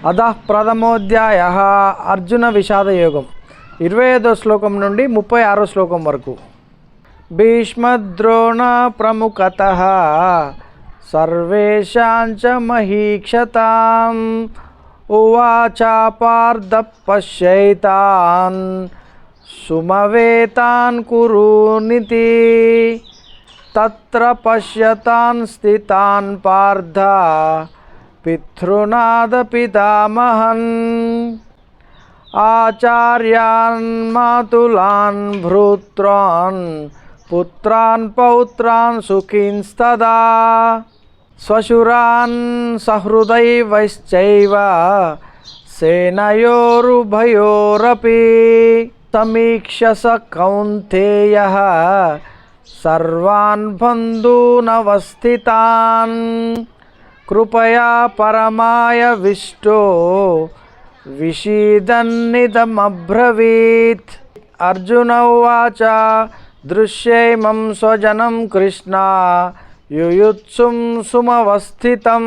అధః ప్రథమోధ్యాయః అర్జున విషాదయోగం 25వ శ్లోకం నుండి 36వ శ్లోకం వరకు. భీష్మద్రోణ ప్రముఖతః సర్వేషాం చ మహీక్షతాం ఉవాచ పార్థ పశ్యైతాన్ సుమవేతాన్ కురునితి తత్ర పశ్యతాన్ స్థితాన్ పార్థ పితృనాద పితామహన్ ఆచార్యాన్ మాతులాన్ భ్రాతృన్ పుత్రాన్ పౌత్రాన్ సుఖీంస్తదా స్వశురాన్ సహృదైవశ్చైవ సేనయోరుభయోరపి సమీక్ష స కౌంతేయః సర్వాన్ బంధూనవస్థితాన్ కృపయా పరమాయ విష్టో విషీదన్నిదమబ్రవీత్. అర్జున ఉవాచ దృశ్యైమం స్వజనం కృష్ణ యుయుత్సుం సుమవస్థితం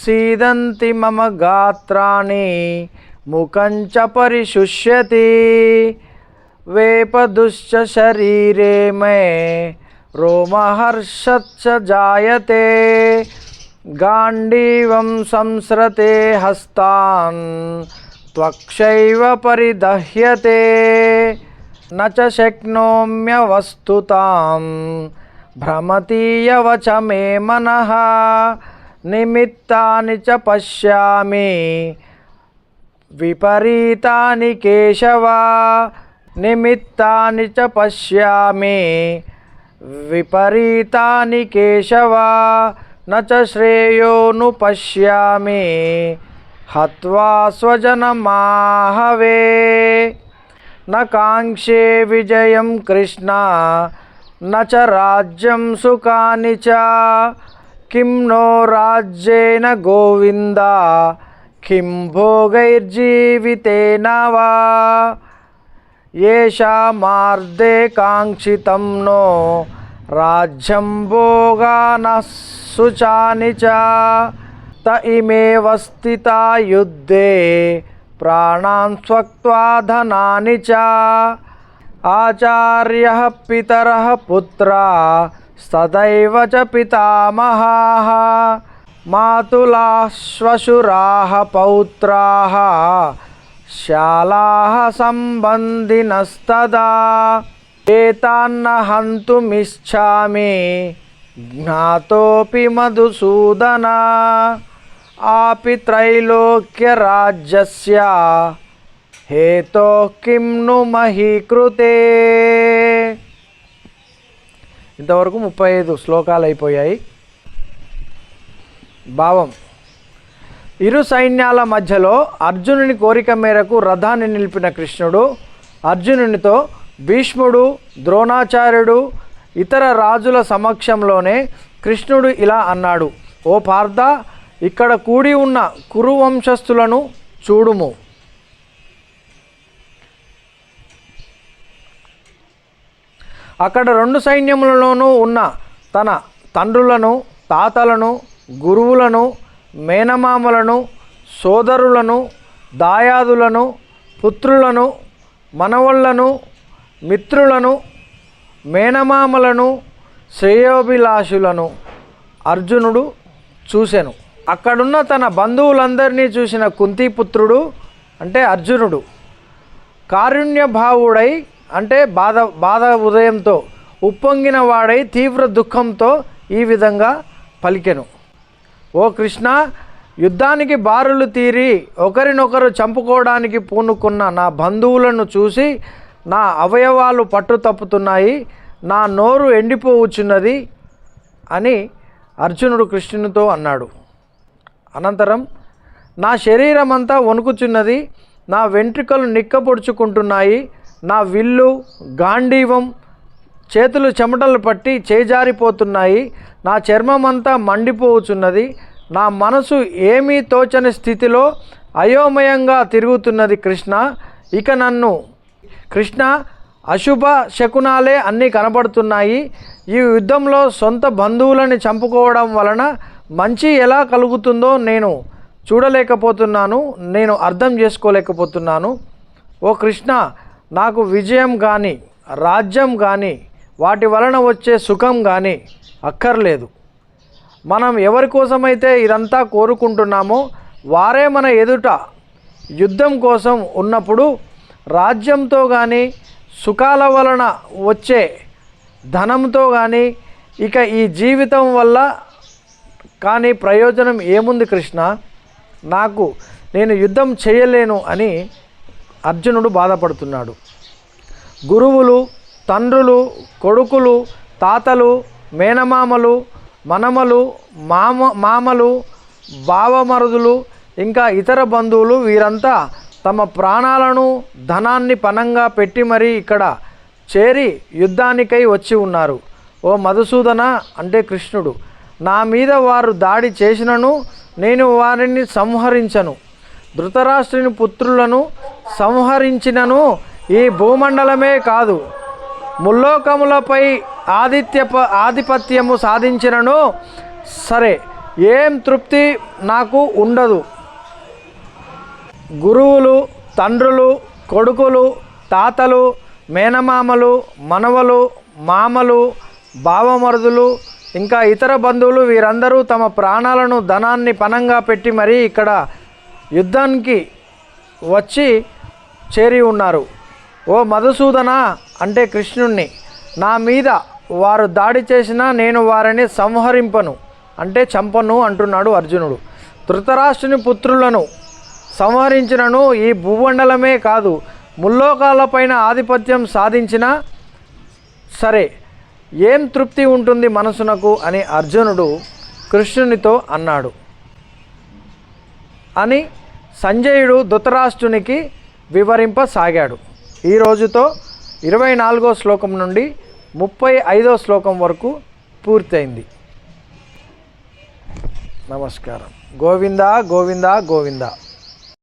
సీదంతి మమ గాత్రాణి ముఖం చ పరిశుష్యతి వేపదుశ్చ శరీరే మే రోమహర్షచ్చ జాయతే గాండీవం సంస్రతే హస్తాన్ త్వక్షైవ పరిదహ్యతే న చ శక్నోమ్యవస్తుతాం భ్రమతీయవ చ మే మనః నిమిత్తాని చ పశ్యామి విపరీతాని కేశవ నిమిత్తాని చ పశ్యామి విపరీతాని కేశవ న చ శ్రేయోను పశ్యామి హత్వా స్వజనమాహవే. న కాంక్షే విజయం కృష్ణ న చ రాజ్యం సుఖాని చ కిం నో రాజ్యేన గోవింద కిం భోగైర్జీవితేన వా యేషామార్దే కాంక్షితం నో రాజ్యం భోగానః సుచాని చ త ఇమేవ స్థితా యుద్ధే ప్రాణాన్ త్యక్త్వా ధనాని చ ఆచార్యః పితరః పుత్రా సదైవ చ పితామహాః మాతులాః శ్వశురాः పౌత్రాः శాలాః సంబంధినస్తదా ఏతాన్న హంతుమిచ్ఛామి జ్ఞాతోపి మధుసూదన ఆపి త్రైలోక్యరాజ్యస్య హేతోః కిం ను మహీకృతే. ఇంతవరకు 35 శ్లోకాలు అయిపోయాయి. భావం: ఇరు సైన్యాల మధ్యలో అర్జునుని కోరిక మేరకు రథాన్ని నిలిపిన కృష్ణుడు అర్జునునితో భీష్ముడు, ద్రోణాచార్యుడు, ఇతర రాజుల సమక్షంలోనే కృష్ణుడు ఇలా అన్నాడు: ఓ పార్థ, ఇక్కడ కూడి ఉన్న కురు వంశస్థులను చూడుము. అక్కడ రెండు సైన్యములలోనూ ఉన్న తన తండ్రులను, తాతలను, గురువులను, మేనమామలను, సోదరులను, దాయాదులను, పుత్రులను, మనవళ్లను, మిత్రులను, మేనమామలను, శ్రేయోభిలాషులను అర్జునుడు చూసెను. అక్కడున్న తన బంధువులందరినీ చూసిన కుంతీపుత్రుడు అంటే అర్జునుడు కారుణ్యభావుడై అంటే బాధ ఉదయంతో ఉప్పొంగిన వాడై తీవ్ర దుఃఖంతో ఈ విధంగా పలికెను: ఓ కృష్ణ, యుద్ధానికి బారులు తీరి ఒకరినొకరు చంపుకోవడానికి పూనుకున్న నా బంధువులను చూసి నా అవయవాలు పట్టు తప్పుతున్నాయి, నా నోరు ఎండిపోవచ్చున్నది అని అర్జునుడు కృష్ణునితో అన్నాడు. అనంతరం నా శరీరమంతా వణుకుచున్నది, నా వెంట్రుకలు నిక్కపొడుచుకుంటున్నాయి, నా విల్లు, గాంధీవం, చేతులు చెమటలు పట్టి చేజారిపోతున్నాయి, నా చర్మమంతా మండిపోవచ్చున్నది, నా మనసు ఏమీ తోచని స్థితిలో అయోమయంగా తిరుగుతున్నది. కృష్ణ, ఇక నన్ను కృష్ణ అశుభ శకునాలే అన్నీ కనబడుతున్నాయి. ఈ యుద్ధంలో సొంత బంధువులని చంపుకోవడం వలన మంచి ఎలా కలుగుతుందో నేను చూడలేకపోతున్నాను, నేను అర్థం చేసుకోలేకపోతున్నాను. ఓ కృష్ణ, నాకు విజయం కానీ రాజ్యం కానీ వాటి వలన వచ్చే సుఖం కానీ అక్కర్లేదు. మనం ఎవరి కోసమైతే ఇదంతా కోరుకుంటున్నామో వారే మన ఎదుట యుద్ధం కోసం ఉన్నప్పుడు రాజ్యంతో కానీ సుఖాల వలన వచ్చే ధనంతో కానీ ఇక ఈ జీవితం వల్ల కానీ ప్రయోజనం ఏముంది కృష్ణ? నేను యుద్ధం చేయలేను అని అర్జునుడు బాధపడుతున్నాడు. గురువులు, తండ్రులు, కొడుకులు, తాతలు, మేనమామలు, మనమలు, మామలు, బావమరుదులు, ఇంకా ఇతర బంధువులు వీరంతా తమ ప్రాణాలను ధనాన్ని పణంగా పెట్టి మరీ ఇక్కడ చేరి యుద్ధానికై వచ్చి ఉన్నారు. ఓ మధుసూదన అంటే కృష్ణుడు, నా మీద వారు దాడి చేసినను నేను వారిని సంహరించను. ధృతరాష్ట్రుని పుత్రులను సంహరించినను ఈ భూమండలమే కాదు, ముల్లోకములపై ఆధిపత్యము సాధించినను సరే ఏం తృప్తి నాకు ఉండదు. గురువులు, తండ్రులు, కొడుకులు, తాతలు, మేనమామలు, మనవలు, మామలు, బావమరుదులు, ఇంకా ఇతర బంధువులు వీరందరూ తమ ప్రాణాలను ధనాన్ని పణంగా పెట్టి మరీ ఇక్కడ యుద్ధానికి వచ్చి చేరి ఉన్నారు. ఓ మధుసూదన అంటే కృష్ణుణ్ణి, నా మీద వారు దాడి చేసినా నేను వారిని సంహరింపను అంటే చంపను అంటున్నాడు అర్జునుడు. ధృతరాష్ట్రుని పుత్రులను సంహరించినను ఈ భూమండలమే కాదు, ముల్లోకాలపైన ఆధిపత్యం సాధించినా సరే ఏం తృప్తి ఉంటుంది మనసునకు అని అర్జునుడు కృష్ణునితో అన్నాడు అని సంజయుడు ధృతరాష్ట్రునికి వివరింపసాగాడు. ఈ రోజుతో 24వ శ్లోకం నుండి 35వ శ్లోకం వరకు పూర్తయింది. నమస్కారం. గోవింద గోవింద గోవింద.